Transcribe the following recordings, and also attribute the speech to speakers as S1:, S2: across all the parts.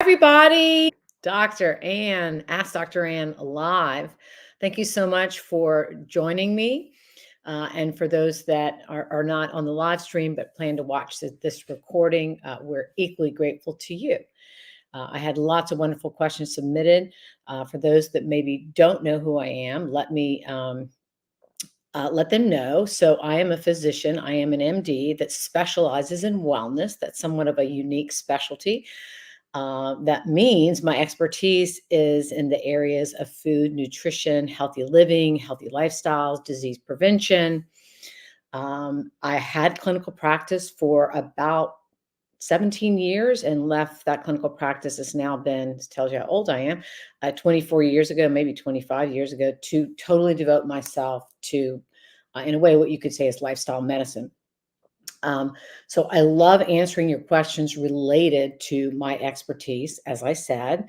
S1: Everybody, Dr. Ann, Ask Dr. Ann live. Thank you so much for joining me. And for those that are not on the live stream but plan to watch this recording, we're equally grateful to you. I had lots of wonderful questions submitted. For those that maybe don't know who I am, let them know. So I am a physician. I am an MD that specializes in wellness. That's somewhat of a unique specialty. That means my expertise is in the areas of food, nutrition, healthy living, healthy lifestyles, disease prevention. I had clinical practice for about 17 years and left that clinical practice. Has now been, this tells you how old I am, 24 years ago, maybe 25 years ago, to totally devote myself to, in a way, what you could say is lifestyle medicine. So I love answering your questions related to my expertise. As I said,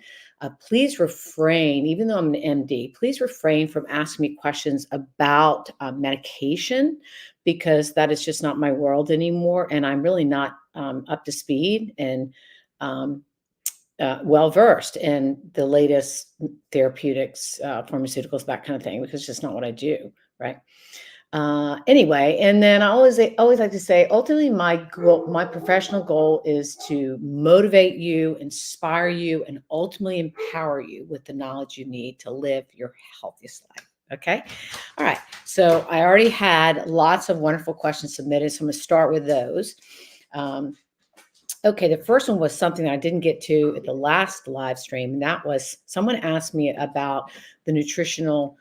S1: please refrain, even though I'm an MD, please refrain from asking me questions about medication, because that is just not my world anymore. And I'm really not up to speed and well versed in the latest therapeutics, pharmaceuticals, that kind of thing, because it's just not what I do. Right. Anyway, and then I always like to say, ultimately, my professional goal is to motivate you, inspire you, and ultimately empower you with the knowledge you need to live your healthiest life. Okay. All right. So I already had lots of wonderful questions submitted, so I'm going to start with those. Okay, the first one was something that I didn't get to at the last live stream, and that was someone asked me about the nutritional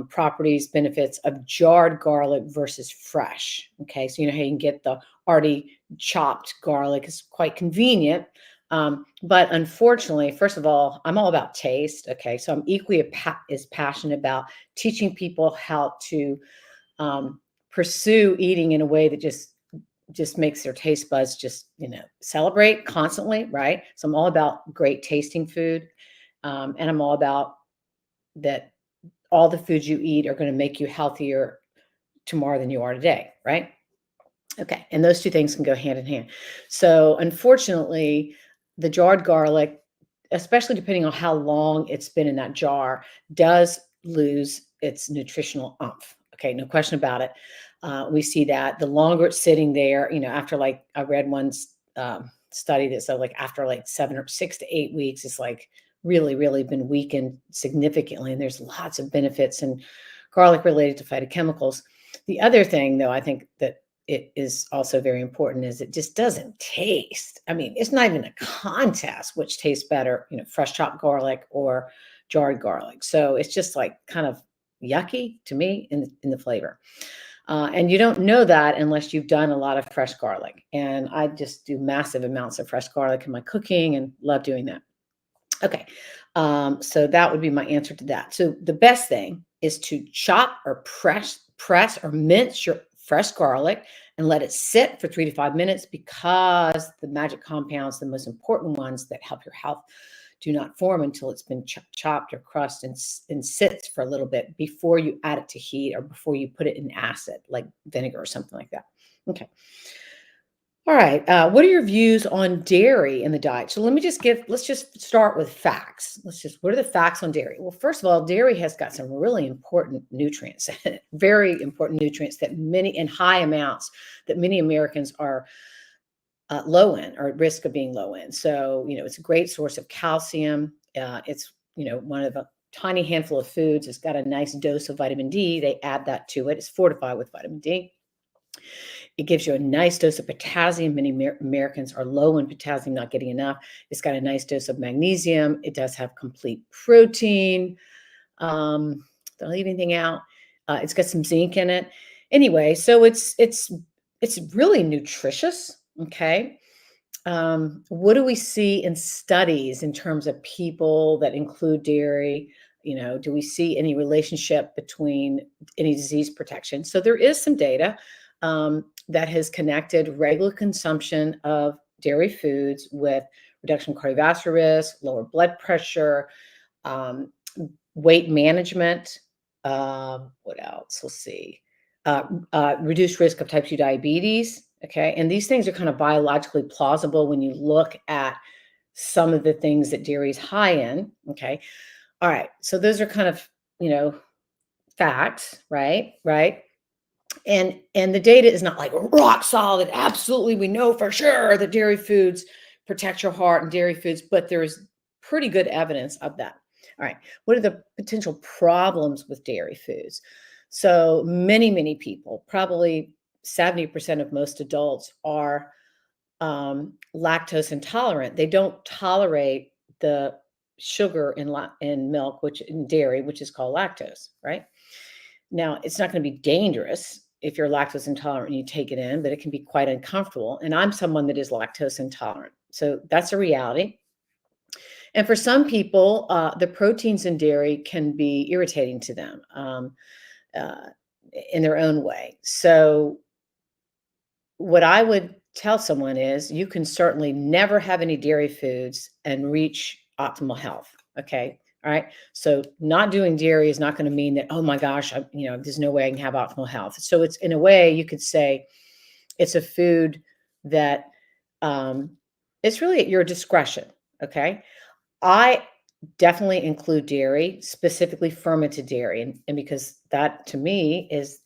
S1: properties, benefits of jarred garlic versus fresh. Okay, so you know how you can get the already chopped garlic. It's quite convenient. But unfortunately, first of all, I'm all about taste. Okay, so I'm equally as passionate about teaching people how to pursue eating in a way that just makes their taste buds just celebrate constantly, right? So I'm all about great tasting food, and I'm all about that all the foods you eat are going to make you healthier tomorrow than you are today, right? Okay, and those two things can go hand in hand. So unfortunately, the jarred garlic, especially depending on how long it's been in that jar, does lose its nutritional oomph. Okay, no question about it. We see that the longer it's sitting there, after, like, I read one study that said, like, after like 6 to 8 weeks, it's like really been weakened significantly. And there's lots of benefits in garlic related to phytochemicals. The other thing, though, I think that it is also very important is it just doesn't taste. I mean, it's not even a contest which tastes better, fresh chopped garlic or jarred garlic. So it's just like kind of yucky to me in the flavor. And you don't know that unless you've done a lot of fresh garlic. And I just do massive amounts of fresh garlic in my cooking and love doing that. Okay. So that would be my answer to that. So the best thing is to chop or press or mince your fresh garlic and let it sit for 3 to 5 minutes, because the magic compounds, the most important ones that help your health, do not form until it's been chopped or crushed and sits for a little bit before you add it to heat or before you put it in acid, like vinegar or something like that. Okay. All right. What are your views on dairy in the diet? So let's just start with facts. What are the facts on dairy? Well, first of all, dairy has got some really important nutrients, very important nutrients that in high amounts, that many Americans are low in, or at risk of being low in. So, it's a great source of calcium. It's, one of a tiny handful of foods. It's got a nice dose of vitamin D. They add that to it. It's fortified with vitamin D. It gives you a nice dose of potassium. Many Americans are low in potassium, not getting enough. It's got a nice dose of magnesium. It does have complete protein. Don't leave anything out. It's got some zinc in it. Anyway, so it's really nutritious. Okay. What do we see in studies in terms of people that include dairy? Do we see any relationship between any disease protection? So there is some data that has connected regular consumption of dairy foods with reduction in cardiovascular risk, lower blood pressure, weight management. What else? Let's see. Reduced risk of type 2 diabetes. Okay. And these things are kind of biologically plausible when you look at some of the things that dairy is high in. Okay. All right. So those are kind of, facts, right? Right. And the data is not like rock solid. Absolutely, we know for sure that dairy foods protect your heart and dairy foods, but there is pretty good evidence of that. All right, what are the potential problems with dairy foods? So many people, probably 70% of most adults, are lactose intolerant. They don't tolerate the sugar in milk, which in dairy, which is called lactose, right? Now, it's not going to be dangerous if you're lactose intolerant and you take it in, but it can be quite uncomfortable. And I'm someone that is lactose intolerant. So that's a reality. And for some people, the proteins in dairy can be irritating to them uh, in their own way. So, what I would tell someone is you can certainly never have any dairy foods and reach optimal health. Okay. All right. So not doing dairy is not going to mean that, oh my gosh, there's no way I can have optimal health. So it's, in a way, you could say it's a food that um, it's really at your discretion. Okay. I definitely include dairy, specifically fermented dairy. And because that to me is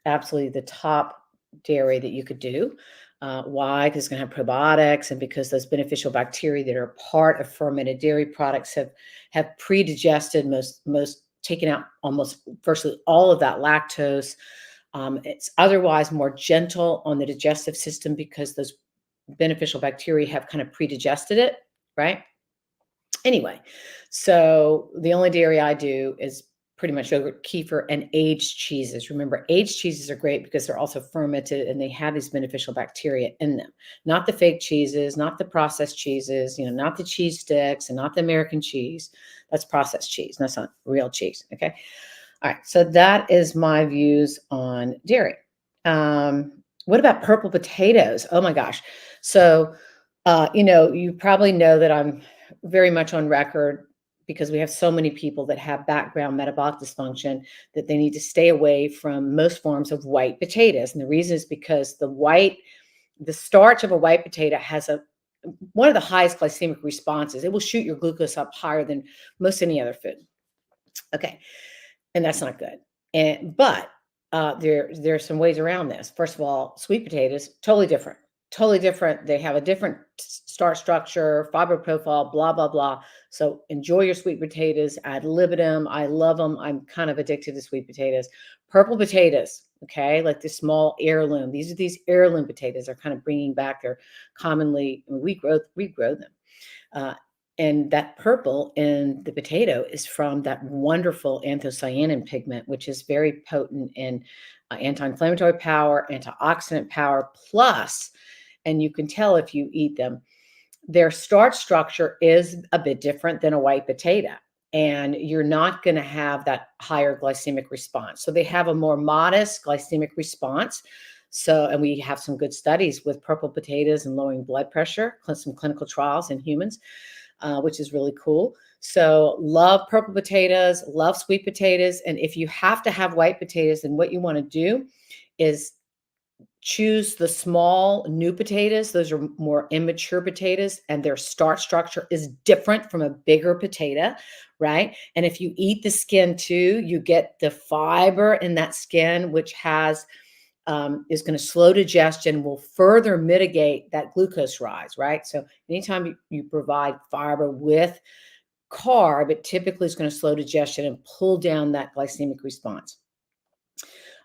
S1: absolutely the top dairy that you could do. Why? Because it's going to have probiotics, and because those beneficial bacteria that are part of fermented dairy products have pre-digested most taken out almost virtually all of that lactose. It's otherwise more gentle on the digestive system because those beneficial bacteria have kind of pre-digested it, right? Anyway, so the only dairy I do is pretty much yogurt, kefir, and aged cheeses. Remember, aged cheeses are great because they're also fermented and they have these beneficial bacteria in them. Not the fake cheeses, not the processed cheeses, not the cheese sticks and not the American cheese. That's processed cheese. That's not real cheese. Okay. All right. So that is my views on dairy. What about purple potatoes? Oh my gosh. So, you probably know that I'm very much on record because we have so many people that have background metabolic dysfunction that they need to stay away from most forms of white potatoes. And the reason is because the starch of a white potato has one of the highest glycemic responses. It will shoot your glucose up higher than most any other food. Okay. And that's not good. But there's some ways around this. First of all, sweet potatoes, totally different. Totally different. They have a different starch structure, fiber profile, blah, blah, blah. So enjoy your sweet potatoes ad libitum. I love them. I'm kind of addicted to sweet potatoes. Purple potatoes, okay, like the small heirloom. These heirloom potatoes are kind of bringing back their commonly, we grow them. And that purple in the potato is from that wonderful anthocyanin pigment, which is very potent in anti-inflammatory power, antioxidant power, plus, and you can tell if you eat them, their starch structure is a bit different than a white potato. And you're not going to have that higher glycemic response. So they have a more modest glycemic response. So, and we have some good studies with purple potatoes and lowering blood pressure, some clinical trials in humans. Which is really cool. So love purple potatoes, love sweet potatoes. And if you have to have white potatoes, then what you want to do is choose the small new potatoes. Those are more immature potatoes and their starch structure is different from a bigger potato, right? And if you eat the skin too, you get the fiber in that skin, which is going to slow digestion, will further mitigate that glucose rise, right? So anytime you provide fiber with carb, it typically is going to slow digestion and pull down that glycemic response.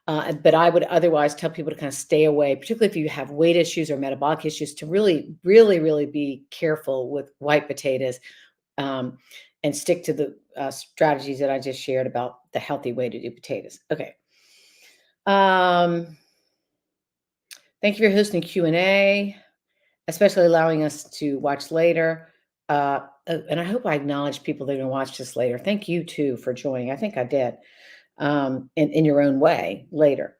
S1: But I would otherwise tell people to kind of stay away, particularly if you have weight issues or metabolic issues, to really, really, really be careful with white potatoes and stick to the strategies that I just shared about the healthy way to do potatoes. Okay. Thank you for hosting Q&A, especially allowing us to watch later. And I hope I acknowledge people that are going to watch this later. Thank you, too, for joining. I think I did in your own way later.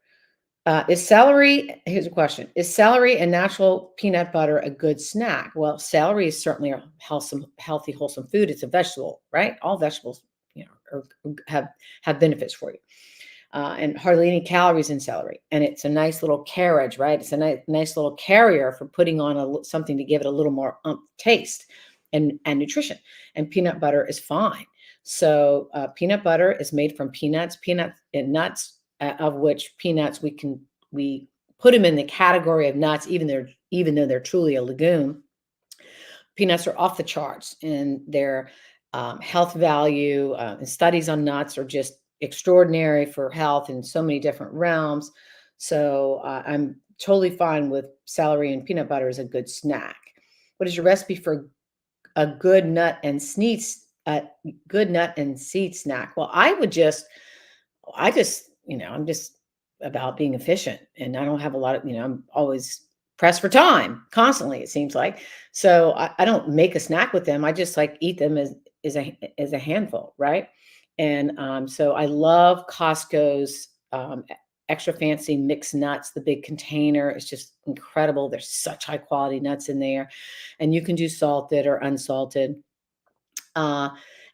S1: Here's a question. Is celery and natural peanut butter a good snack? Well, celery is certainly a healthy, wholesome food. It's a vegetable, right? All vegetables, have benefits for you. And hardly any calories in celery. And it's a nice little carriage, right? It's a nice little carrier for putting on something to give it a little more taste and nutrition. And peanut butter is fine. So peanut butter is made from peanuts, and nuts, of which peanuts we put them in the category of nuts, even though they're truly a legume. Peanuts are off the charts in their health value, and studies on nuts are just extraordinary for health in so many different realms. So I'm totally fine with celery and peanut butter as a good snack. What is your recipe for a good nut and seed snack? Well, I'm just about being efficient, and I don't have a lot of, I'm always pressed for time constantly, it seems like. So I don't make a snack with them. I just like eat them as a handful, right? And so I love Costco's extra fancy mixed nuts, the big container. It's just incredible. There's such high quality nuts in there, and you can do salted or unsalted. Uh,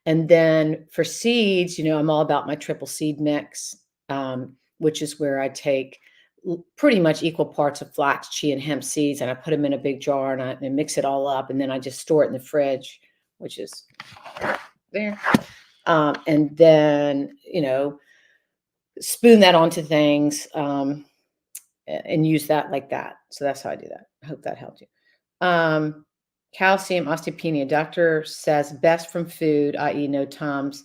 S1: and then for seeds, I'm all about my triple seed mix, which is where I take pretty much equal parts of flax, chia, and hemp seeds, and I put them in a big jar and I mix it all up, and then I just store it in the fridge, which is there. And then, spoon that onto things, and use that like that. So that's how I do that. I hope that helped you. Calcium, osteopenia. Doctor says best from food, i.e., no Tums.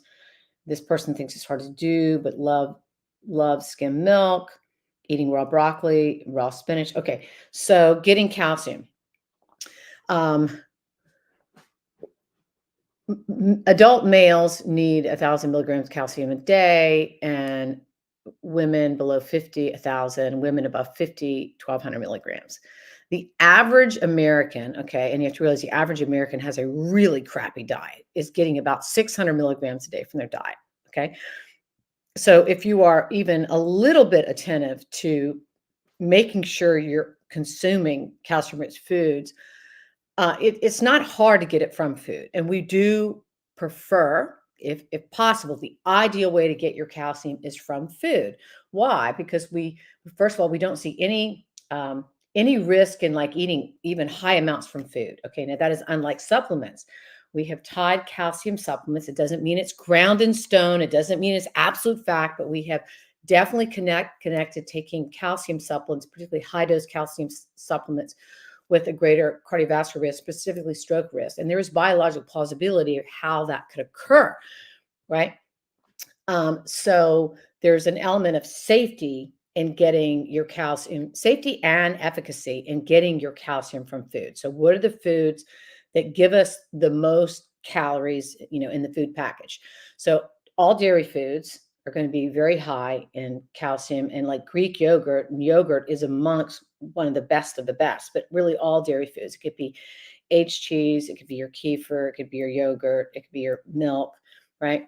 S1: This person thinks it's hard to do, but love skim milk, eating raw broccoli, raw spinach. Okay, so getting calcium. Adult males need 1,000 milligrams calcium a day, and women below 50, 1,000, women above 50, 1,200 milligrams. The average American, okay, and you have to realize the average American has a really crappy diet, is getting about 600 milligrams a day from their diet, okay? So if you are even a little bit attentive to making sure you're consuming calcium-rich foods, it's not hard to get it from food. And we do prefer, if possible, the ideal way to get your calcium is from food. Why? Because first of all, we don't see any risk in like eating even high amounts from food. Okay, now that is unlike supplements. We have tied calcium supplements. It doesn't mean it's ground in stone. It doesn't mean it's absolute fact, but we have definitely connected taking calcium supplements, particularly high dose calcium supplements, with a greater cardiovascular risk, specifically stroke risk. And there is biological plausibility of how that could occur, right? So there's an element of safety in getting your calcium, safety and efficacy in getting your calcium from food. So what are the foods that give us the most calories, in the food package? So all dairy foods are going to be very high in calcium, and like Greek yogurt is amongst one of the best, but really all dairy foods. It could be aged cheese, it could be your kefir, it could be your yogurt, it could be your milk, right?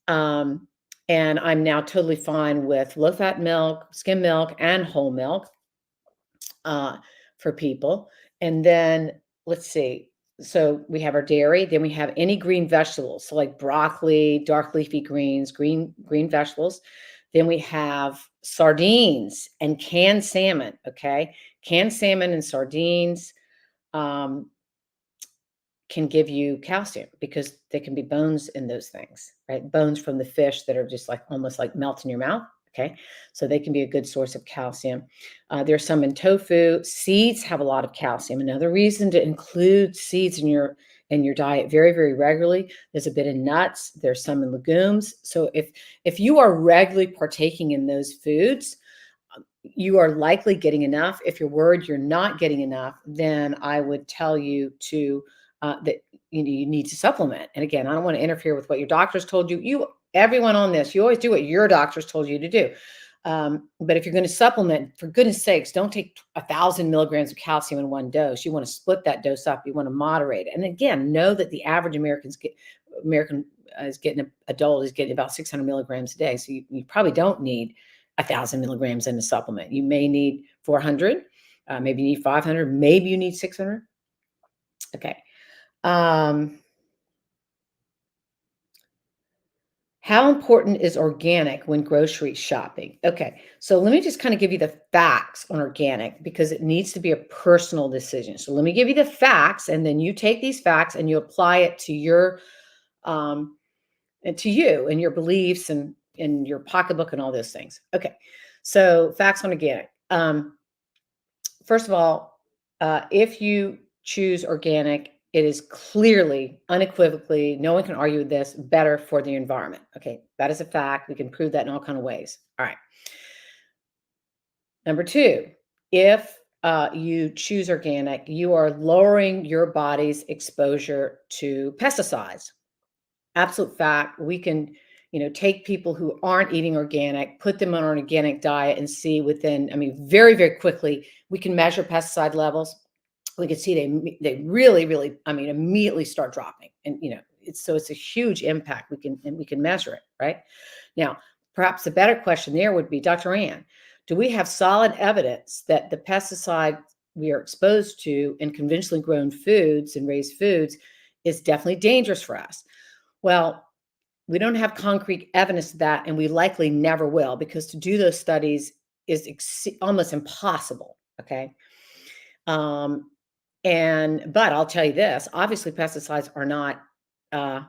S1: And I'm now totally fine with low-fat milk, skim milk, and whole milk for people. And then let's see. So we have our dairy, then we have any green vegetables, so like broccoli, dark leafy greens, green vegetables. Then we have sardines and canned salmon, okay? Canned salmon and sardines can give you calcium because there can be bones in those things, right? Bones from the fish that are just like almost like melt in your mouth. Okay, so they can be a good source of calcium. There's some in tofu. Seeds have a lot of calcium. Another reason to include seeds in your diet very, very regularly. There's a bit in nuts. There's some in legumes. So if you are regularly partaking in those foods, you are likely getting enough. If you're worried you're not getting enough, then I would tell you to that you need to supplement. And again, I don't want to interfere with what your doctors told you. Everyone on this, you always do what your doctors told you to do. But if you're going to supplement, for goodness sakes, don't take 1,000 milligrams of calcium in one dose. You want to split that dose up. You want to moderate it. And again, know that the average adult is getting about 600 milligrams a day. So you probably don't need 1,000 milligrams in a supplement. You may need 400, maybe you need 500, maybe you need 600. Okay. How How important is organic when grocery shopping? Okay, so let me just kind of give you the facts on organic because it needs to be a personal decision. So let me give you the facts, and then you take these facts and you apply it to your um, and to you and your beliefs and in your pocketbook and all those things. Okay, so facts on organic. First of all, if you choose organic, it is clearly, unequivocally, no one can argue with this, better for the environment. Okay, that is a fact. We can prove that in all kind of ways. All right. Number two, if you choose organic, you are lowering your body's exposure to pesticides. Absolute fact. We can, take people who aren't eating organic, put them on an organic diet and see within, I mean, very, very quickly, we can measure pesticide levels. We can see they really, really, I mean, immediately start dropping. And, it's a huge impact. We can measure it, right? Now, perhaps the better question there would be, Dr. Ann, do we have solid evidence that the pesticide we are exposed to in conventionally grown foods and raised foods is definitely dangerous for us? Well, we don't have concrete evidence of that, and we likely never will, because to do those studies is almost impossible. Okay. Um, but I'll tell you this, obviously pesticides are uh,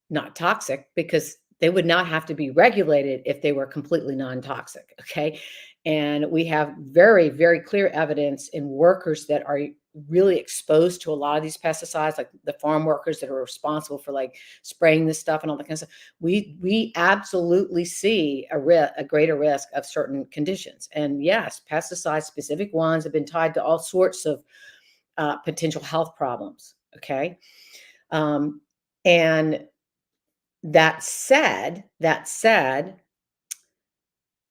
S1: not toxic because they would not have to be regulated if they were completely non-toxic. Okay. And we have very, very clear evidence in workers that are really exposed to a lot of these pesticides, like the farm workers that are responsible for like spraying this stuff and all that kind of stuff. We absolutely see a greater risk of certain conditions. And yes, pesticide specific ones have been tied to all sorts of potential health problems. Okay. Um, and that said,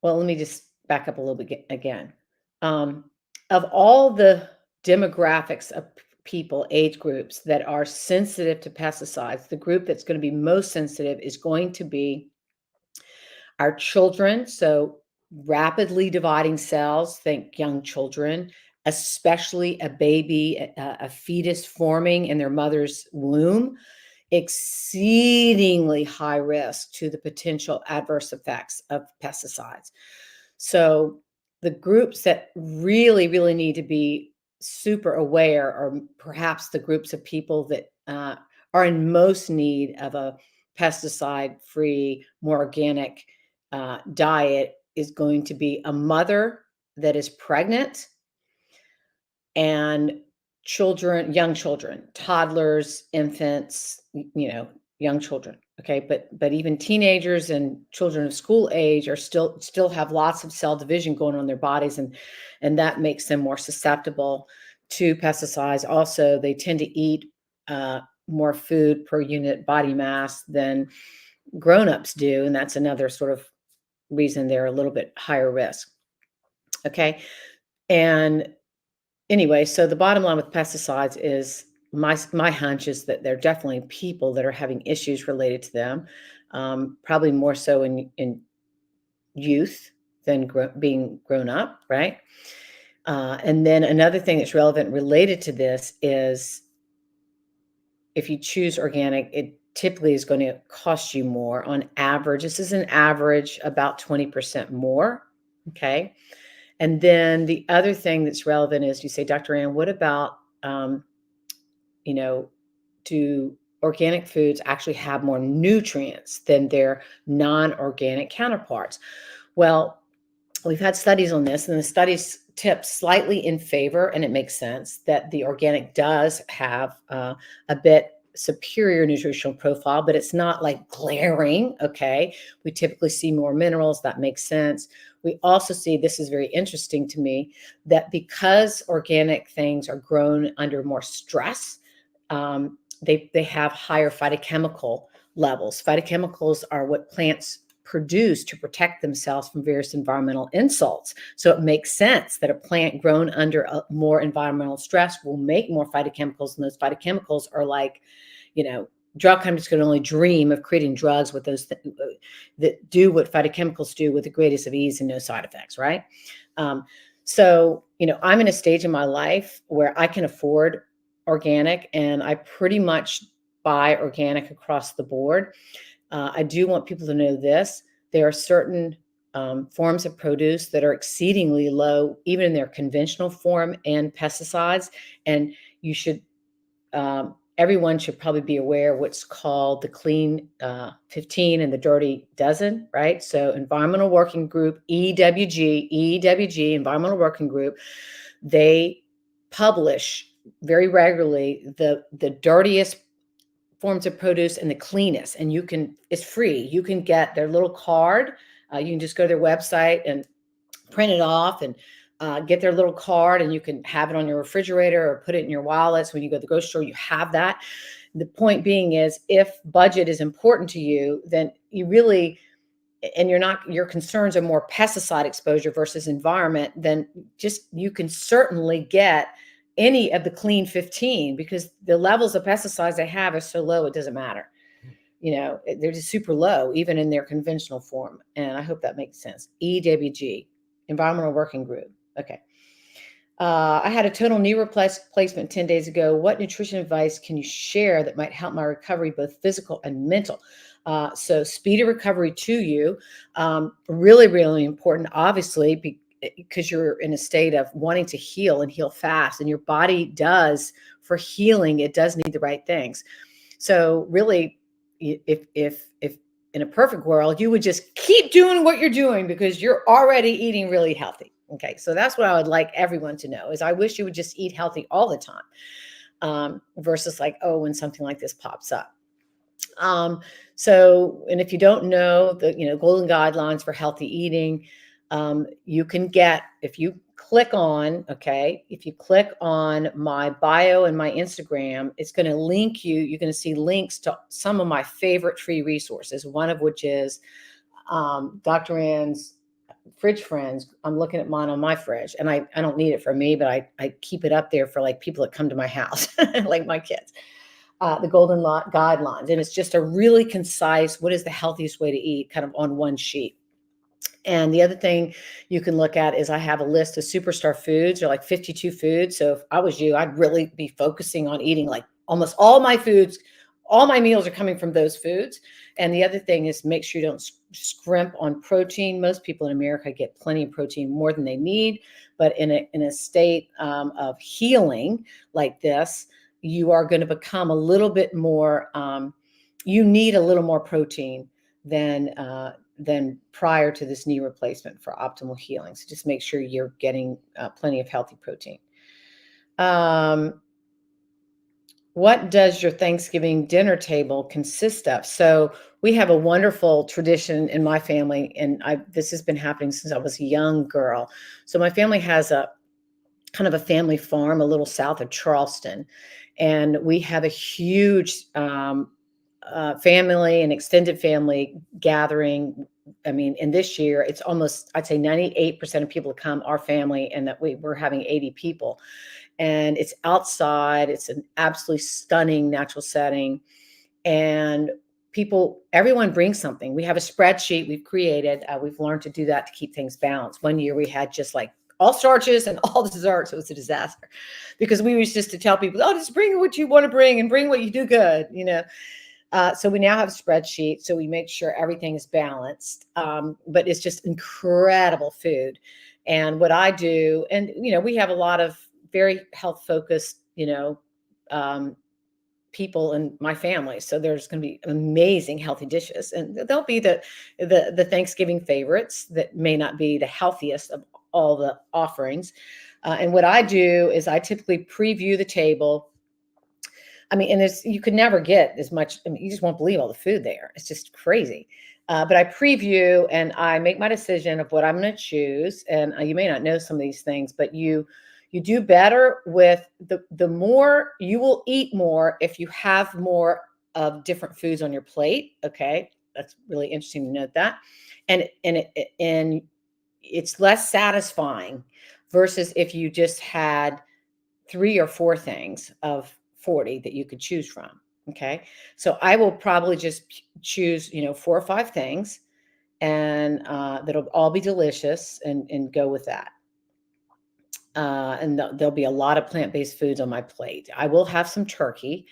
S1: well, let me just back up a little bit again. Um, of all the demographics of people, age groups that are sensitive to pesticides, the group that's going to be most sensitive is going to be our children. So rapidly dividing cells, think young children, especially a baby, a fetus forming in their mother's womb, exceedingly high risk to the potential adverse effects of pesticides. So the groups that really, really need to be super aware are perhaps the groups of people that are in most need of a pesticide-free, more organic diet is going to be a mother that is pregnant and young children, toddlers, infants, young children. Okay, but even teenagers and children of school age are still have lots of cell division going on in their bodies, and that makes them more susceptible to pesticides. Also, they tend to eat more food per unit body mass than grown-ups do, and that's another sort of reason they're a little bit higher risk. Okay, and anyway, so the bottom line with pesticides is my hunch is that there are definitely people that are having issues related to them, probably more so in youth than being grown up, right? And then another thing that's relevant related to this is if you choose organic, it typically is going to cost you more on average. This is an average about 20% more. Okay. And then the other thing that's relevant is you say, Dr. Ann, what about, you know, do organic foods actually have more nutrients than their non-organic counterparts? Well, we've had studies on this, and the studies tip slightly in favor, and it makes sense that the organic does have a bit superior nutritional profile, but it's not like glaring. Okay, we typically see more minerals. That makes sense. We also see, this is very interesting to me, that because organic things are grown under more stress, they have higher phytochemical levels. Phytochemicals are what plants produce to protect themselves from various environmental insults. So it makes sense that a plant grown under more environmental stress will make more phytochemicals, and those phytochemicals are like, drug companies can only dream of creating drugs with those that do what phytochemicals do with the greatest of ease and no side effects, right? So, I'm in a stage in my life where I can afford organic, and I pretty much buy organic across the board. I do want people to know this. There are certain forms of produce that are exceedingly low, even in their conventional form, and pesticides. And you should, everyone should probably be aware of what's called the clean 15 and the dirty dozen, right? So Environmental Working Group, EWG, Environmental Working Group, they publish very regularly the dirtiest forms of produce and the cleanest, and it's free. You can get their little card. You can just go to their website and print it off and get their little card, and you can have it on your refrigerator or put it in your wallets. When you go to the grocery store, you have that. The point being is, if budget is important to you, then you really, and your concerns are more pesticide exposure versus environment, then you can certainly get any of the clean 15, because the levels of pesticides they have are so low, it doesn't matter. They're just super low, even in their conventional form. And I hope that makes sense. EWG, Environmental Working Group. Okay. I had a total knee replacement 10 days ago. What nutrition advice can you share that might help my recovery, both physical and mental? So speed of recovery to you, really, really important, obviously, because you're in a state of wanting to heal and heal fast, and your body does, for healing, it does need the right things. So really, if in a perfect world, you would just keep doing what you're doing because you're already eating really healthy. Okay, so that's what I would like everyone to know, is I wish you would just eat healthy all the time, versus like, oh, when something like this pops up. And if you don't know the golden guidelines for healthy eating, you can get, if you click on my bio and my Instagram, it's going to link you. You're going to see links to some of my favorite free resources, one of which is Dr. Ann's Fridge Friends. I'm looking at mine on my fridge, and I don't need it for me, but I keep it up there for like people that come to my house, like my kids. The golden guidelines, and it's just a really concise, what is the healthiest way to eat, kind of on one sheet. And the other thing you can look at is I have a list of superstar foods. They're like 52 foods. So if I was you, I'd really be focusing on eating like almost all my foods. All my meals are coming from those foods. And the other thing is, make sure you don't scrimp on protein. Most people in America get plenty of protein, more than they need. But in a state of healing like this, you are going to become a little bit more, you need a little more protein than prior to this knee replacement for optimal healing. So just make sure you're getting plenty of healthy protein. What does your Thanksgiving dinner table consist of? So we have a wonderful tradition in my family, and this has been happening since I was a young girl. So my family has a kind of a family farm a little south of Charleston, and we have a huge family and extended family gathering. I mean, in this year, it's almost, I'd say 98% of people come, our family, and that we're having 80 people. And it's outside. It's an absolutely stunning natural setting. And everyone brings something. We have a spreadsheet we've created. We've learned to do that to keep things balanced. One year we had just like all starches and all desserts. It was a disaster, because we was just to tell people, oh, just bring what you want to bring and bring what you do good, So we now have a spreadsheet, so we make sure everything is balanced. But it's just incredible food. And what I do, and we have a lot of very health focused, people in my family. So there's going to be amazing healthy dishes, and there'll be the Thanksgiving favorites that may not be the healthiest of all the offerings. And what I do is I typically preview the table. I mean, and you could never get as much. I mean, you just won't believe all the food there. It's just crazy. But I preview and I make my decision of what I'm going to choose. And you may not know some of these things, but you do better with the more. You will eat more if you have more of different foods on your plate. Okay, that's really interesting to note that. And it's less satisfying versus if you just had 3 or 4 things of 40 that you could choose from. Okay. So I will probably just choose, 4 or 5 things, and that'll all be delicious, and go with that. And there'll be a lot of plant-based foods on my plate. I will have some turkey.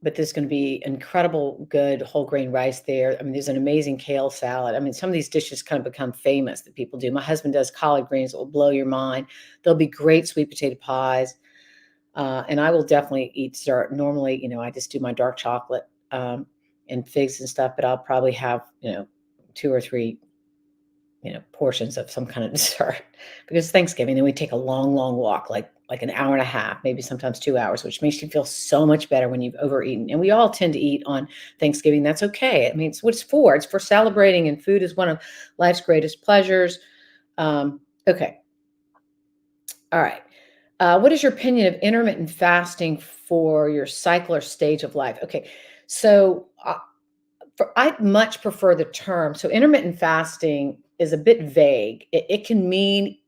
S1: but there's going to be incredible good whole grain rice there. I mean, there's an amazing kale salad. I mean, some of these dishes kind of become famous that people do. My husband does collard greens that will blow your mind. There'll be great sweet potato pies. And I will definitely eat dessert. Normally, I just do my dark chocolate and figs and stuff, but I'll probably have, 2 or 3, portions of some kind of dessert because Thanksgiving, then we take a long, long walk, like an hour and a half, maybe sometimes 2 hours, which makes you feel so much better when you've overeaten. And we all tend to eat on Thanksgiving. That's okay. I mean, it's what it's for. It's for celebrating, and food is one of life's greatest pleasures. Okay. All right. What is your opinion of intermittent fasting for your cycle or stage of life? Okay. So I much prefer the term. So intermittent fasting is a bit vague. It can mean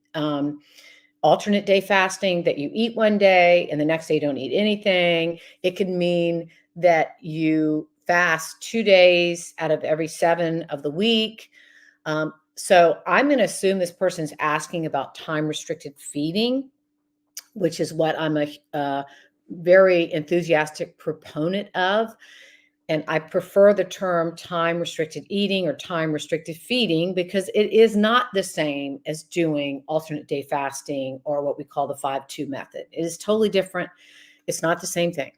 S1: alternate day fasting, that you eat one day and the next day you don't eat anything. It can mean that you fast 2 days out of every 7 of the week. So I'm going to assume this person's asking about time restricted feeding, which is what I'm a very enthusiastic proponent of. And I prefer the term time restricted eating or time restricted feeding because it is not the same as doing alternate day fasting or what we call the 5-2 method. It is totally different. It's not the same thing.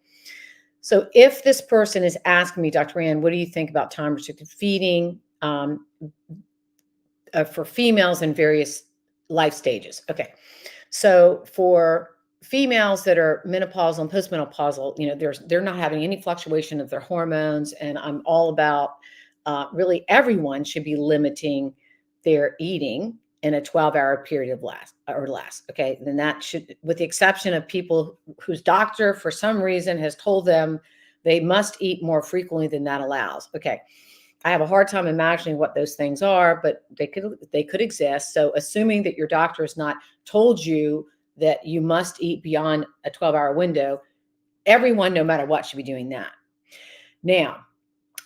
S1: So if this person is asking me, Dr. Ann, what do you think about time restricted feeding for females in various life stages? Okay. So for females that are menopausal and postmenopausal, they're not having any fluctuation of their hormones, and I'm all about really everyone should be limiting their eating in a 12-hour period of less. Okay, then that should, with the exception of people whose doctor for some reason has told them they must eat more frequently than that allows. Okay. I have a hard time imagining what those things are, but they could exist. So assuming that your doctor has not told you that you must eat beyond a 12-hour window, everyone, no matter what, should be doing that. Now,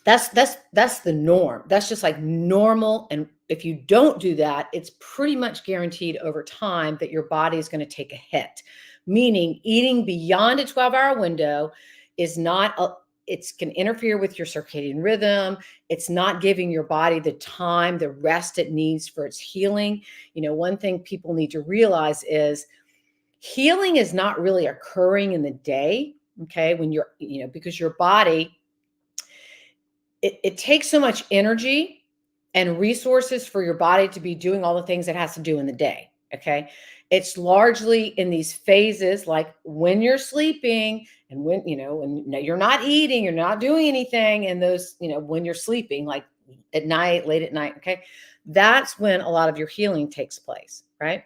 S1: that's the norm. That's just like normal. And if you don't do that, it's pretty much guaranteed over time that your body is going to take a hit. Meaning eating beyond a 12-hour window is not it can interfere with your circadian rhythm. It's not giving your body the time, the rest it needs for its healing. One thing people need to realize is healing is not really occurring in the day. Okay. When because your body, it takes so much energy and resources for your body to be doing all the things it has to do in the day. Okay. It's largely in these phases, like when you're sleeping and when you're not eating, you're not doing anything. And those, when you're sleeping, like at night, late at night. Okay. That's when a lot of your healing takes place. Right.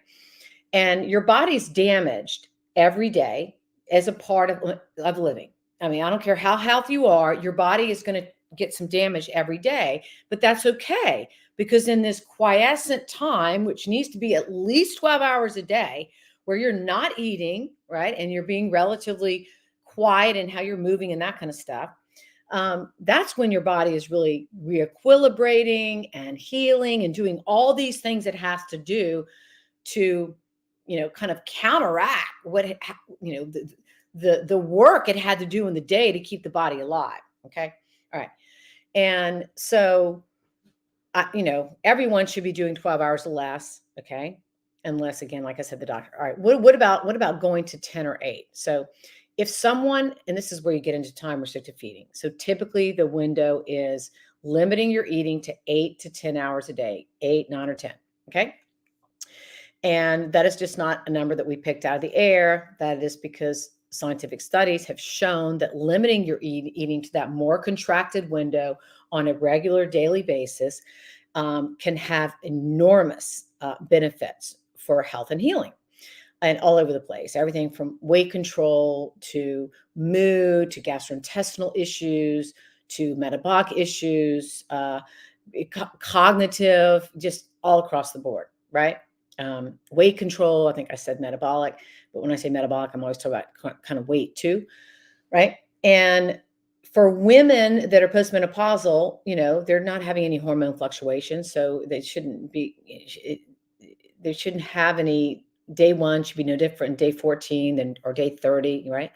S1: And your body's damaged every day as a part of living. I mean, I don't care how healthy you are, your body is going to get some damage every day, but that's okay. Because in this quiescent time, which needs to be at least 12 hours a day, where you're not eating, right, and you're being relatively quiet in how you're moving and that kind of stuff, that's when your body is really re-equilibrating and healing and doing all these things it has to do to, kind of counteract what, the work it had to do in the day to keep the body alive. Okay. All right. And so, everyone should be doing 12 hours or less. Okay. Unless, again, like I said, the doctor. All right. What about going to 10 or 8? So if someone, and this is where you get into time restricted feeding. So typically the window is limiting your eating to 8 to 10 hours a day, 8, 9, or 10. Okay. And that is just not a number that we picked out of the air. That is because scientific studies have shown that limiting your eating to that more contracted window on a regular daily basis can have enormous benefits for health and healing, and all over the place. Everything from weight control to mood to gastrointestinal issues to metabolic issues, cognitive, just all across the board, right? Weight control, I think I said metabolic, but when I say metabolic, I'm always talking about kind of weight too, right? And for women that are postmenopausal, they're not having any hormone fluctuations, so they shouldn't have any. Day 1 should be no different day 14 or day 30, right?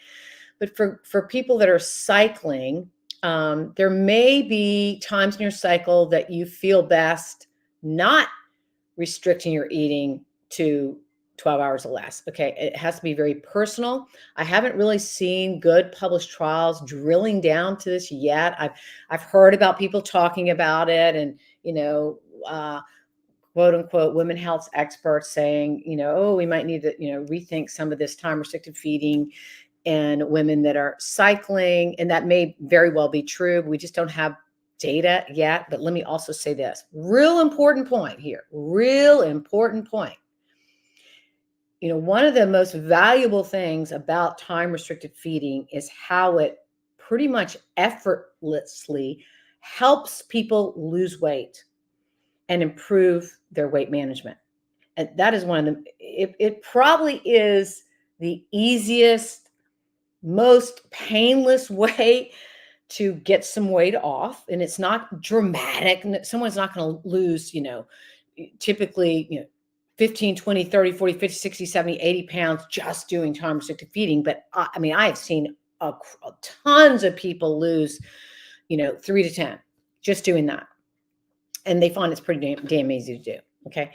S1: But for people that are cycling, there may be times in your cycle that you feel best not restricting your eating to 12 hours or less. Okay. It has to be very personal. I haven't really seen good published trials drilling down to this yet. I've heard about people talking about it, and, quote unquote, women health experts saying, oh, we might need to, rethink some of this time restricted feeding and women that are cycling. And that may very well be true. We just don't have data yet. But let me also say this real important point here, real important point. One of the most valuable things about time restricted feeding is how it pretty much effortlessly helps people lose weight and improve their weight management. And that is one of them. It probably is the easiest, most painless way to get some weight off. And it's not dramatic. Someone's not going to lose, typically, 15, 20, 30, 40, 50, 60, 70, 80 pounds just doing time restricted feeding. But I have seen tons of people lose, 3 to 10 just doing that. And they find it's pretty damn easy to do. Okay.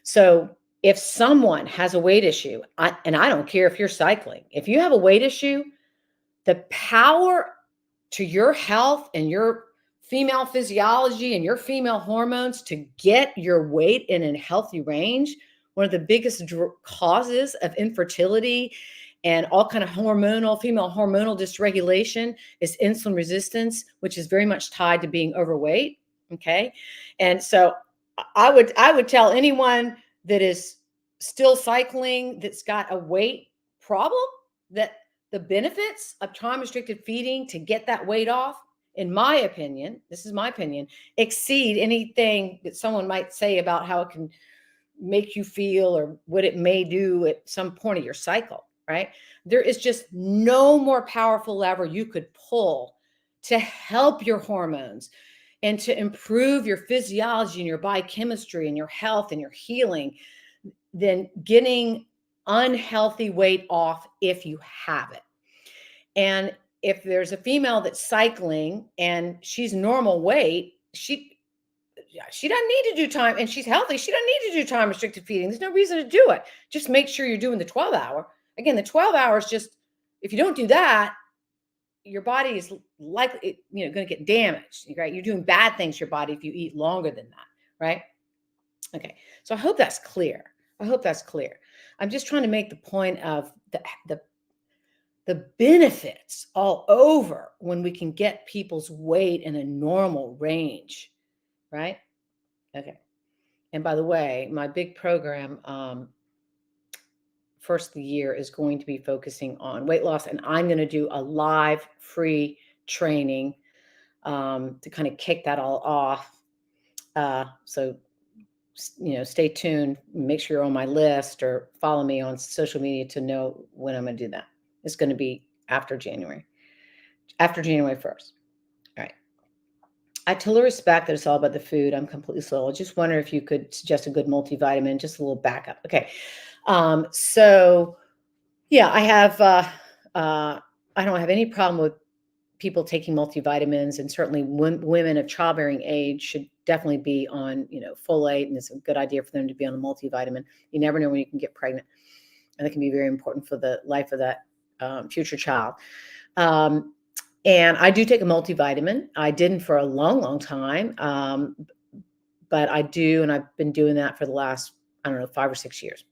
S1: So if someone has a weight issue, and I don't care if you're cycling, if you have a weight issue, the power to your health and your female physiology and your female hormones to get your weight in a healthy range, one of the biggest causes of infertility and all kind of female hormonal dysregulation is insulin resistance, which is very much tied to being overweight. Okay. And so I would tell anyone that is still cycling, that's got a weight problem, that the benefits of time restricted feeding to get that weight off, in my opinion, this is my opinion, exceed anything that someone might say about how it can make you feel or what it may do at some point of your cycle, right? There is just no more powerful lever you could pull to help your hormones and to improve your physiology and your biochemistry and your health and your healing than getting unhealthy weight off if you have it. And if there's a female that's cycling and she's normal weight, she doesn't need to do time, and she's healthy, she doesn't need to do time restricted feeding. There's no reason to do it. Just make sure you're doing the 12 hour. Again, the 12 hours, just if you don't do that, your body is likely, going to get damaged, right? You're doing bad things to your body if you eat longer than that, right? Okay. So I hope that's clear. I'm just trying to make the point of the benefits all over when we can get people's weight in a normal range, right? Okay. And by the way, my big program, first of the year, is going to be focusing on weight loss, and I'm going to do a live free training to kind of kick that all off. So stay tuned. Make sure you're on my list or follow me on social media to know when I'm going to do that. It's going to be after January 1st. All right. I totally respect that it's all about the food. I'm completely slow. I just wonder if you could suggest a good multivitamin, just a little backup. Okay. So yeah, I have, I don't have any problem with people taking multivitamins, and certainly women of childbearing age should definitely be on, folate, and it's a good idea for them to be on a multivitamin. You never know when you can get pregnant, and it can be very important for the life of that future child. And I do take a multivitamin. I didn't for a long, long time, but I do, and I've been doing that for the last, 5 or 6 years.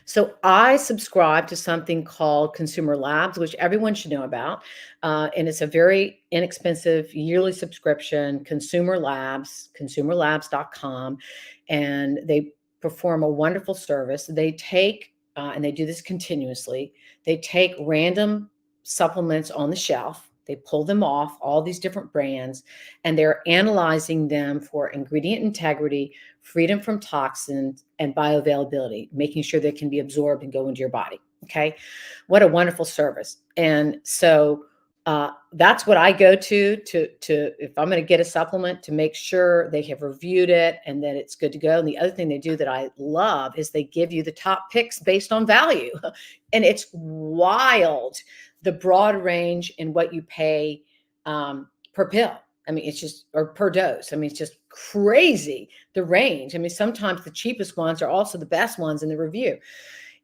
S1: So I subscribe to something called Consumer Labs, which everyone should know about. And it's a very inexpensive yearly subscription, Consumer Labs, consumerlabs.com. And they perform a wonderful service. They take, and they do this continuously, they take random supplements on the shelf. They pull them off, all these different brands, and they're analyzing them for ingredient integrity, freedom from toxins, and bioavailability, making sure they can be absorbed and go into your body. Okay. What a wonderful service. And so that's what I go to if I'm going to get a supplement, to make sure they have reviewed it and that it's good to go. And the other thing they do that I love is they give you the top picks based on value. And it's wild the broad range in what you pay per pill. I mean, it's just, or per dose. I mean, it's just crazy, the range. I mean, sometimes the cheapest ones are also the best ones in the review.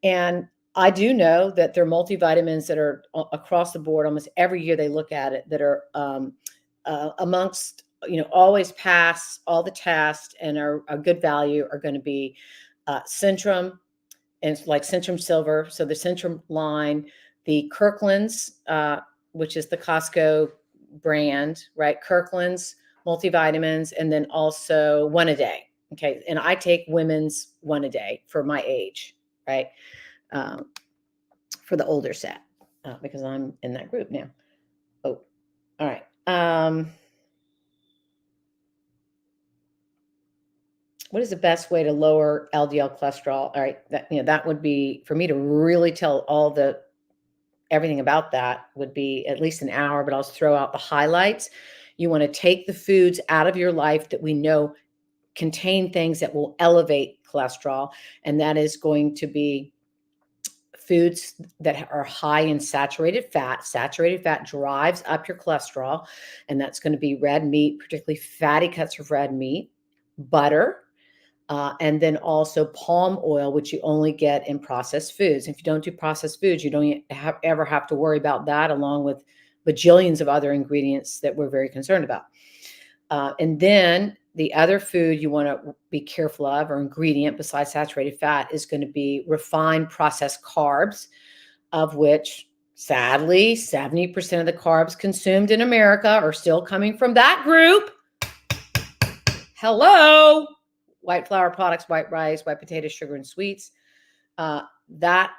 S1: And I do know that there are multivitamins that are across the board. Almost every year they look at it, that are amongst, always pass all the tests and are a good value, are going to be Centrum, and like Centrum Silver. So the Centrum line, the Kirkland's, which is the Costco brand, right? Kirkland's multivitamins, and then also One a Day. Okay. And I take women's One a Day for my age, right? For the older set, because I'm in that group now. Oh, all right. What is the best way to lower LDL cholesterol? All right. That would be, for me to really tell everything about that, would be at least an hour, but I'll throw out the highlights. You want to take the foods out of your life that we know contain things that will elevate cholesterol. And that is going to be foods that are high in saturated fat. Saturated fat drives up your cholesterol. And that's going to be red meat, particularly fatty cuts of red meat, butter, and then also palm oil, which you only get in processed foods. If you don't do processed foods, you don't ever have to worry about that, along with bajillions of other ingredients that we're very concerned about. And then the other food you want to be careful of, or ingredient besides saturated fat, is going to be refined processed carbs, of which sadly 70% of the carbs consumed in America are still coming from that group. Hello. White flour products, white rice, white potatoes, sugar, and sweets. That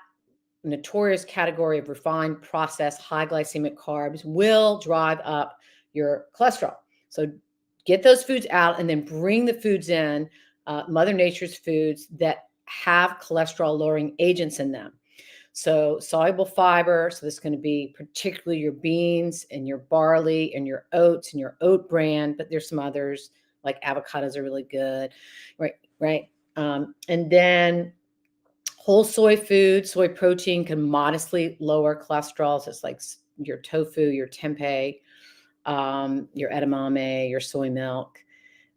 S1: notorious category of refined, processed, high glycemic carbs will drive up your cholesterol. So get those foods out, and then bring the foods in, Mother Nature's foods that have cholesterol lowering agents in them. So soluble fiber. So this is going to be particularly your beans and your barley and your oats and your oat bran, but there's some others, like avocados are really good, right? And then whole soy food, soy protein can modestly lower cholesterol. So it's like your tofu, your tempeh, your edamame, your soy milk,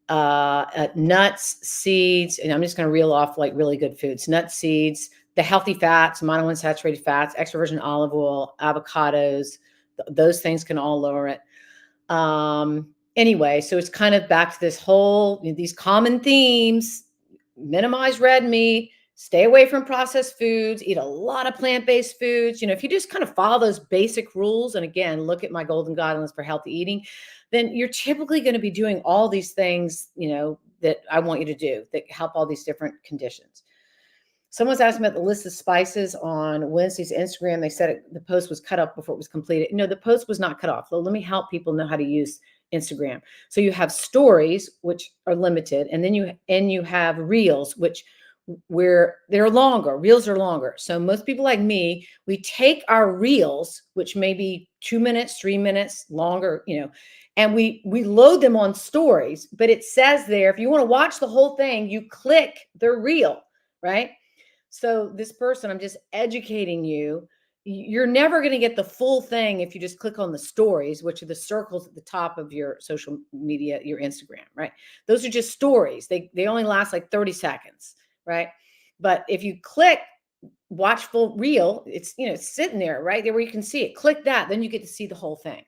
S1: nuts, seeds. And I'm just going to reel off like really good foods: nuts, seeds, the healthy fats, monounsaturated fats, extra virgin olive oil, avocados. Those things can all lower it. Anyway, so it's kind of back to this whole, these common themes: minimize red meat, stay away from processed foods, eat a lot of plant-based foods. If you just kind of follow those basic rules, and again, look at my golden guidelines for healthy eating, then you're typically going to be doing all these things, that I want you to do, that help all these different conditions. Someone's asking about the list of spices on Wednesday's Instagram. They said the post was cut off before it was completed. No, the post was not cut off. So let me help people know how to use Instagram. So you have stories, which are limited, and then you have reels, which where they're longer. Reels are longer. So most people like me, we take our reels, which may be 2 minutes, 3 minutes longer, and we load them on stories. But it says there, if you want to watch the whole thing, you click the reel, right? So this person, I'm just educating you. You're never going to get the full thing if you just click on the stories, which are the circles at the top of your social media, your Instagram, right? Those are just stories. They only last like 30 seconds, right? But if you click watch full reel, it's sitting there right there where you can see it. Click that, then you get to see the whole thing.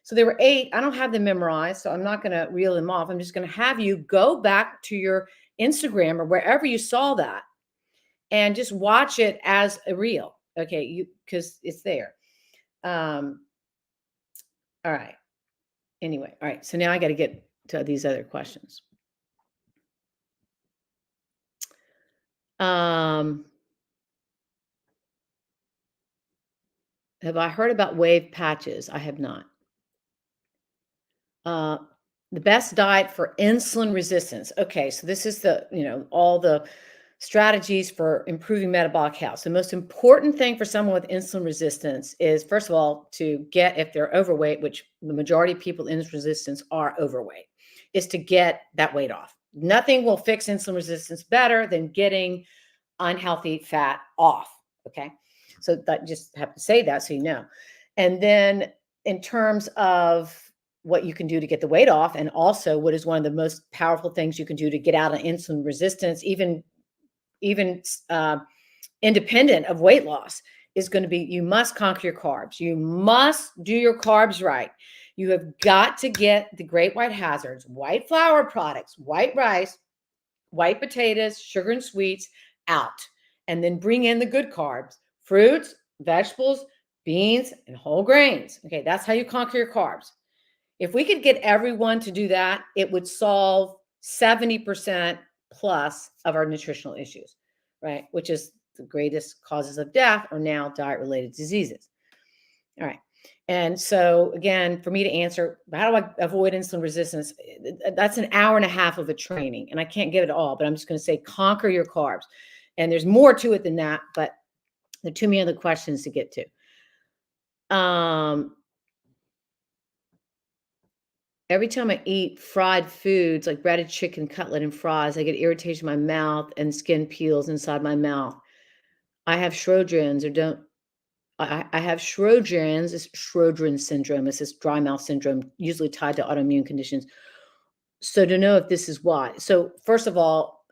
S1: So there were 8. I don't have them memorized, so I'm not going to reel them off. I'm just going to have you go back to your Instagram or wherever you saw that, and just watch it as a reel. Okay, because it's there. All right. Anyway, all right. So now I got to get to these other questions. Have I heard about wave patches? I have not. The best diet for insulin resistance. Okay, so this is all the strategies for improving metabolic health. So the most important thing for someone with insulin resistance is, first of all, to get, if they're overweight, which the majority of people with insulin resistance are overweight, is to get that weight off. Nothing will fix insulin resistance better than getting unhealthy fat off. Okay. So that, just have to say that so you know. And then in terms of what you can do to get the weight off, and also what is one of the most powerful things you can do to get out of insulin resistance, even independent of weight loss, is going to be, you must conquer your carbs. You must do your carbs right. You have got to get the great white hazards, white flour products, white rice, white potatoes, sugar and sweets out, and then bring in the good carbs, fruits, vegetables, beans, and whole grains. Okay, that's how you conquer your carbs. If we could get everyone to do that, it would solve 70% plus of our nutritional issues, right? Which is the greatest causes of death are now diet-related diseases. All right. And so again, for me to answer, how do I avoid insulin resistance? That's an hour and a half of a training, and I can't give it all, but I'm just going to say conquer your carbs. And there's more to it than that, but there are too many other questions to get to. Every time I eat fried foods like breaded chicken, cutlet, and fries, I get irritation in my mouth and skin peels inside my mouth. I have Sjogren's or don't. I have Sjogren's. It's Sjogren's syndrome. It's this dry mouth syndrome, usually tied to autoimmune conditions. So to know if this is why. So first of all,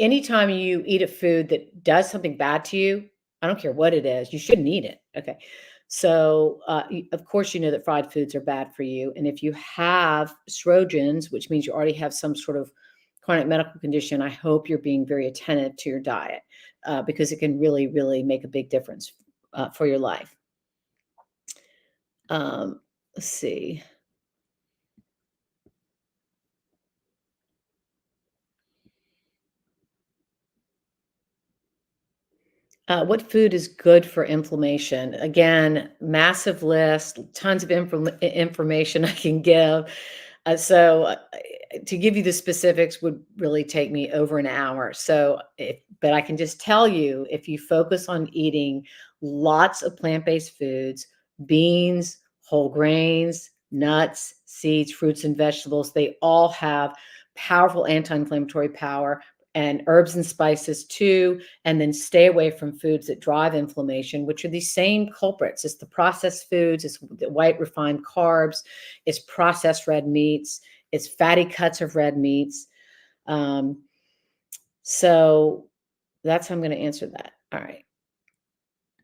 S1: anytime you eat a food that does something bad to you, I don't care what it is, you shouldn't eat it. Okay. So, of course, you know that fried foods are bad for you. And if you have Sjogren's, which means you already have some sort of chronic medical condition, I hope you're being very attentive to your diet because it can really, really make a big difference for your life. Let's see. What food is good for inflammation? Again, massive list, tons of information I can give. So to give you the specifics would really take me over an hour. But I can just tell you, if you focus on eating lots of plant-based foods, beans, whole grains, nuts, seeds, fruits, and vegetables, they all have powerful anti-inflammatory power, and herbs and spices too. And then stay away from foods that drive inflammation, which are these same culprits. It's the processed foods, it's the white refined carbs, it's processed red meats, it's fatty cuts of red meats. So that's how I'm going to answer that. All right.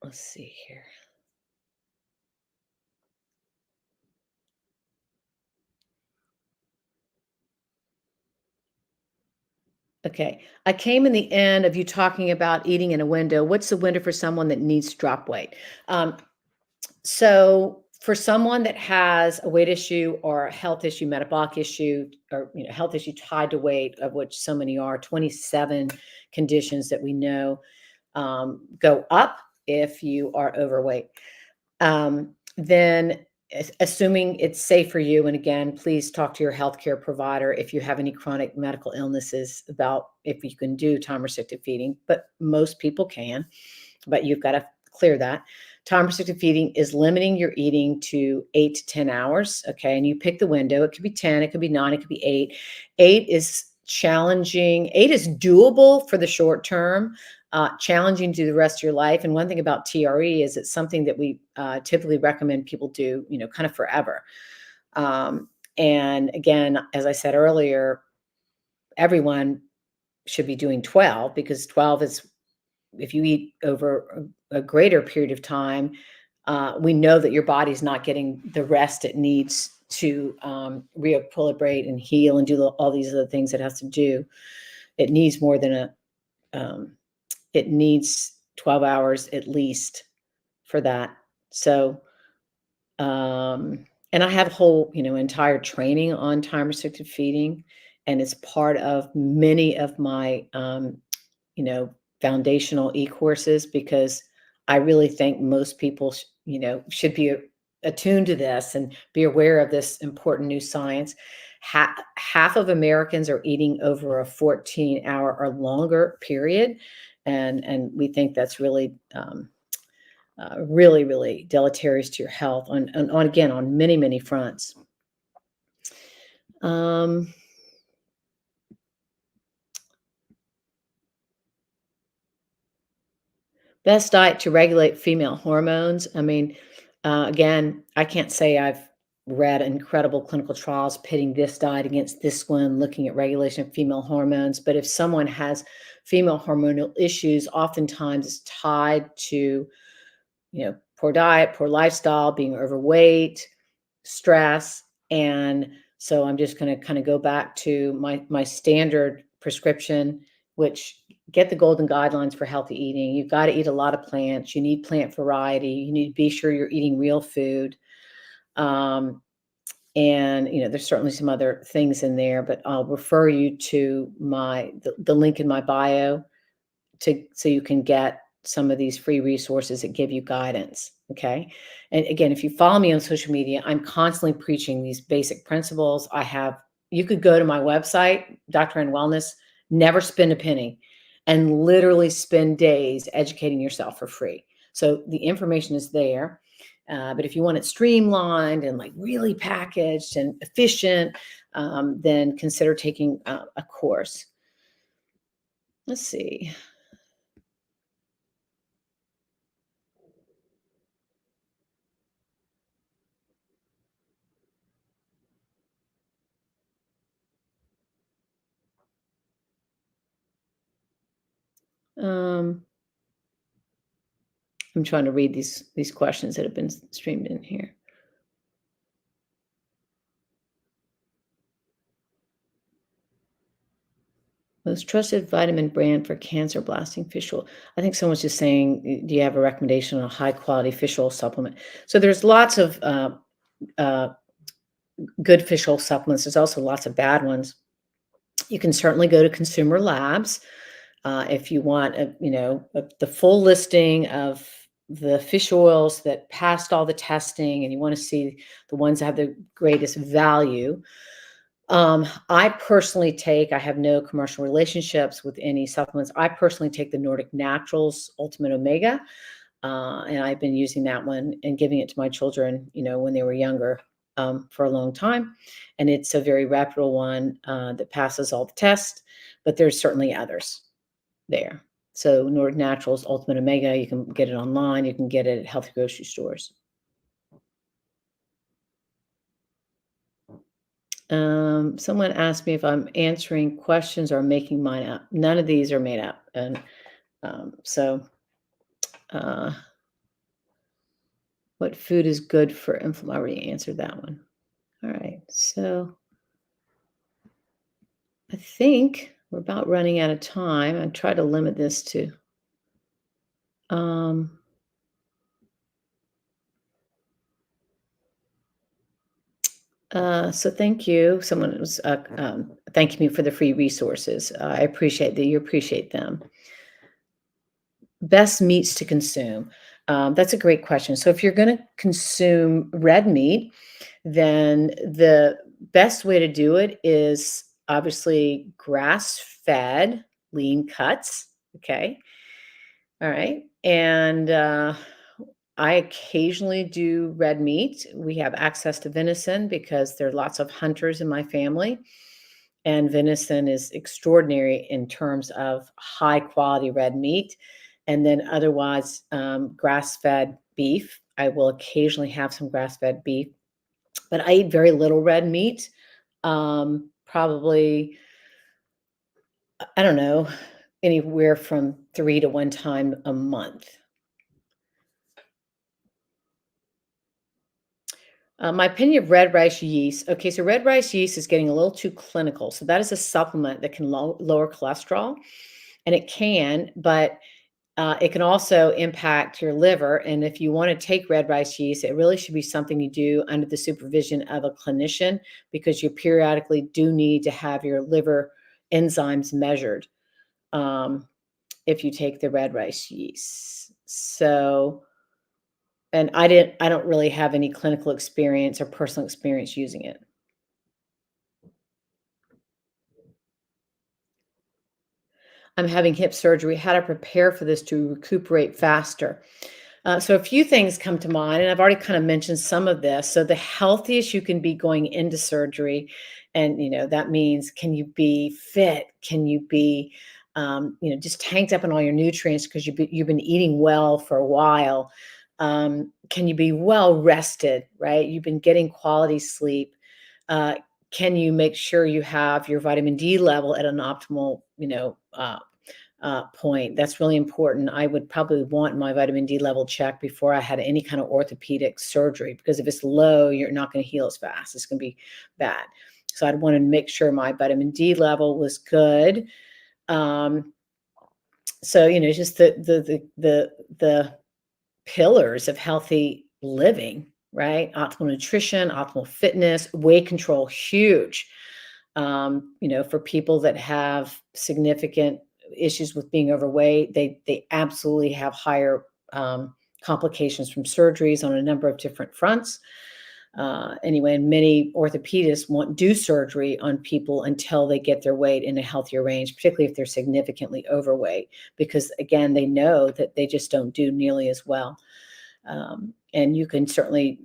S1: Let's see here. Okay. I came in the end of you talking about eating in a window. What's the window for someone that needs to drop weight? So for someone that has a weight issue or a health issue, metabolic issue, or health issue tied to weight, of which so many are, 27 conditions that we know go up if you are overweight. Then assuming it's safe for you, and again, please talk to your healthcare provider if you have any chronic medical illnesses about if you can do time restricted feeding, but most people can, but you've got to clear that. Time restricted feeding is limiting your eating to 8 to 10 hours. Okay. And you pick the window. It could be 10, it could be 9, it could be 8. 8 is challenging. 8 is doable for the short term, challenging to the rest of your life. And one thing about TRE is it's something that we typically recommend people do, kind of forever. And again, as I said earlier, everyone should be doing 12, because 12 is, if you eat over a greater period of time, we know that your body's not getting the rest it needs to re-equilibrate and heal and do all these other things it has to do. It needs more than it needs 12 hours at least for that. So, and I have a whole, entire training on time restricted feeding, and it's part of many of my, foundational e-courses, because I really think most people, should be attuned to this and be aware of this important new science. Half of Americans are eating over a 14-hour or longer period, and we think that's really, really, really deleterious to your health on again, on many, many fronts. Best diet to regulate female hormones. I mean, Again, I can't say I've read incredible clinical trials pitting this diet against this one, looking at regulation of female hormones. But if someone has female hormonal issues, oftentimes it's tied to, poor diet, poor lifestyle, being overweight, stress. And so I'm just going to kind of go back to my standard prescription, which get the golden guidelines for healthy eating. You've got to eat a lot of plants. You need plant variety. You need to be sure you're eating real food. Um, and there's certainly some other things in there, but I'll refer you to the link in my bio so you can get some of these free resources that give you guidance. Okay. And again, if you follow me on social media, I'm constantly preaching these basic principles. You could go to my website, Dr. and Wellness, never spend a penny, and literally spend days educating yourself for free. So the information is there. But if you want it streamlined and like really packaged and efficient, then consider taking a course. Let's see. I'm trying to read these questions that have been streamed in here. Most trusted vitamin brand for cancer blasting fish oil. I think someone's just saying, do you have a recommendation on a high quality fish oil supplement? So there's lots of good fish oil supplements. There's also lots of bad ones. You can certainly go to Consumer Labs if you want, the full listing of the fish oils that passed all the testing, and you want to see the ones that have the greatest value. I have no commercial relationships with any supplements. I personally take the Nordic Naturals Ultimate Omega, and I've been using that one and giving it to my children, when they were younger, for a long time. And it's a very reputable one that passes all the tests, but there's certainly others there. So Nordic Naturals Ultimate Omega, you can get it online. You can get it at healthy grocery stores. Someone asked me if I'm answering questions or making mine up. None of these are made up. And what food is good for inflammation? I already answered that one. All right. So I think we're about running out of time. I try to limit this to so thank you. Someone was thanking me for the free resources. I appreciate that you appreciate them. Best meats to consume. That's a great question. So if you're going to consume red meat, then the best way to do it is obviously grass-fed lean cuts. Okay. All right. And I occasionally do red meat. We have access to venison because there are lots of hunters in my family. And venison is extraordinary in terms of high quality red meat. And then otherwise, grass-fed beef. I will occasionally have some grass-fed beef, but I eat very little red meat. Probably, I don't know, anywhere from 3 to 1 time a month. My opinion of red rice yeast. Okay, so red rice yeast is getting a little too clinical. So that is a supplement that can lower cholesterol, and it can, but it can also impact your liver. And if you want to take red rice yeast, it really should be something you do under the supervision of a clinician, because you periodically do need to have your liver enzymes measured if you take the red rice yeast. So, and I don't really have any clinical experience or personal experience using it. I'm having hip surgery. How to prepare for this to recuperate faster? So a few things come to mind, and I've already kind of mentioned some of this. So the healthiest you can be going into surgery, and that means, can you be fit? Can you be, just tanked up on all your nutrients because you've been eating well for a while? Can you be well rested, right? You've been getting quality sleep. Uh, can you make sure you have your vitamin D level at an optimal, point? That's really important. I would probably want my vitamin D level checked before I had any kind of orthopedic surgery, because if it's low, you're not going to heal as fast. It's going to be bad. So I'd want to make sure my vitamin D level was good. So just the pillars of healthy living, right? Optimal nutrition, optimal fitness, weight control, huge. For people that have significant issues with being overweight, they absolutely have higher complications from surgeries on a number of different fronts. Anyway, and many orthopedists won't do surgery on people until they get their weight in a healthier range, particularly if they're significantly overweight, because again, they know that they just don't do nearly as well. And you can certainly,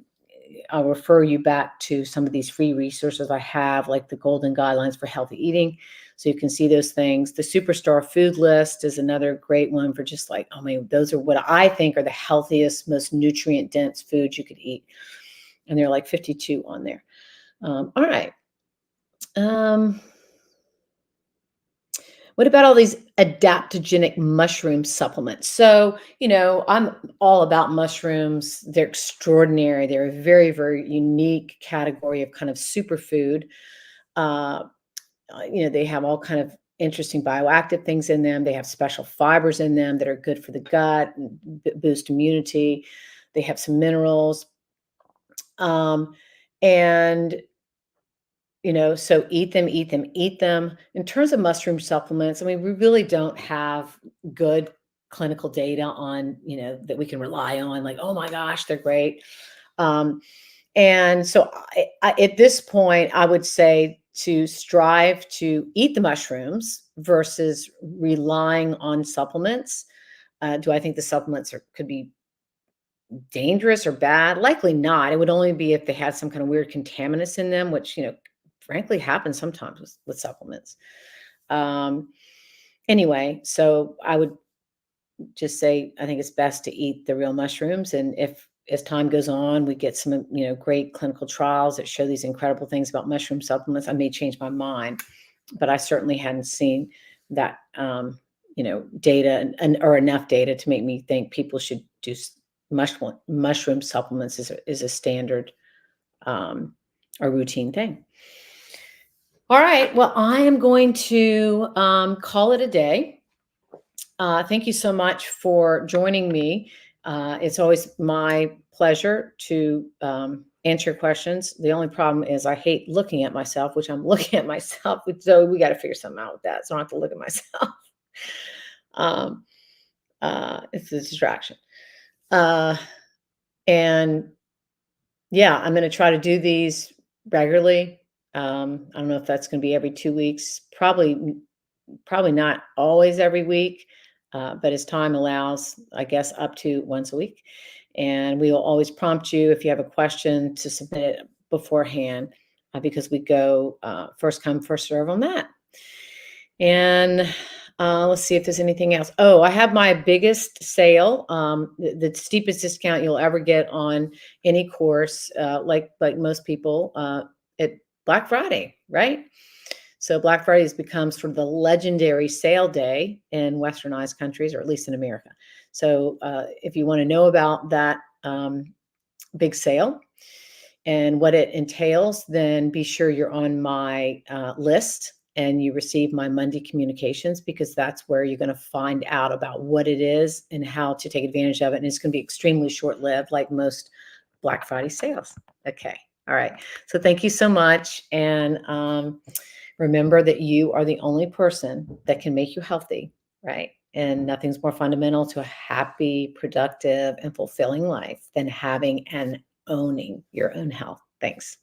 S1: I'll refer you back to some of these free resources I have, like the Golden Guidelines for Healthy Eating. So you can see those things. The Superstar Food List is another great one for just like, those are what I think are the healthiest, most nutrient dense foods you could eat. And there are like 52 on there. All right. What about all these adaptogenic mushroom supplements? So, I'm all about mushrooms. They're extraordinary. They're a very, very unique category of kind of superfood. Uh, they have all kind of interesting bioactive things in them. They have special fibers in them that are good for the gut and boost immunity. They have some minerals. And so eat them, eat them, eat them. In terms of mushroom supplements, we really don't have good clinical data on, that we can rely on, like, oh my gosh, they're great. And so at this point, I would say to strive to eat the mushrooms versus relying on supplements. Do I think the supplements could be dangerous or bad? Likely not. It would only be if they had some kind of weird contaminants in them, which, frankly happens sometimes with supplements. Anyway, so I would just say, I think it's best to eat the real mushrooms. And if, as time goes on, we get some, great clinical trials that show these incredible things about mushroom supplements, I may change my mind, but I certainly hadn't seen that, data or enough data to make me think people should do mushroom supplements is a standard, a routine thing. All right. Well, I am going to call it a day. Thank you so much for joining me. It's always my pleasure to answer your questions. The only problem is I hate looking at myself, which I'm looking at myself. So we got to figure something out with that. So I don't have to look at myself. It's a distraction. And yeah, I'm going to try to do these regularly. I don't know if that's going to be every 2 weeks. Probably not always every week, but as time allows, I guess up to once a week. And we will always prompt you if you have a question to submit it beforehand, because we go first come, first serve on that. And let's see if there's anything else. Oh, I have my biggest sale, the steepest discount you'll ever get on any course, like most people, at Black Friday, right? So Black Friday has become sort of the legendary sale day in westernized countries, or at least in America. So if you want to know about that big sale and what it entails, then be sure you're on my list and you receive my Monday communications, because that's where you're going to find out about what it is and how to take advantage of it. And it's going to be extremely short-lived, like most Black Friday sales. Okay. All right. So thank you so much. And remember that you are the only person that can make you healthy, right? And nothing's more fundamental to a happy, productive, and fulfilling life than having and owning your own health. Thanks.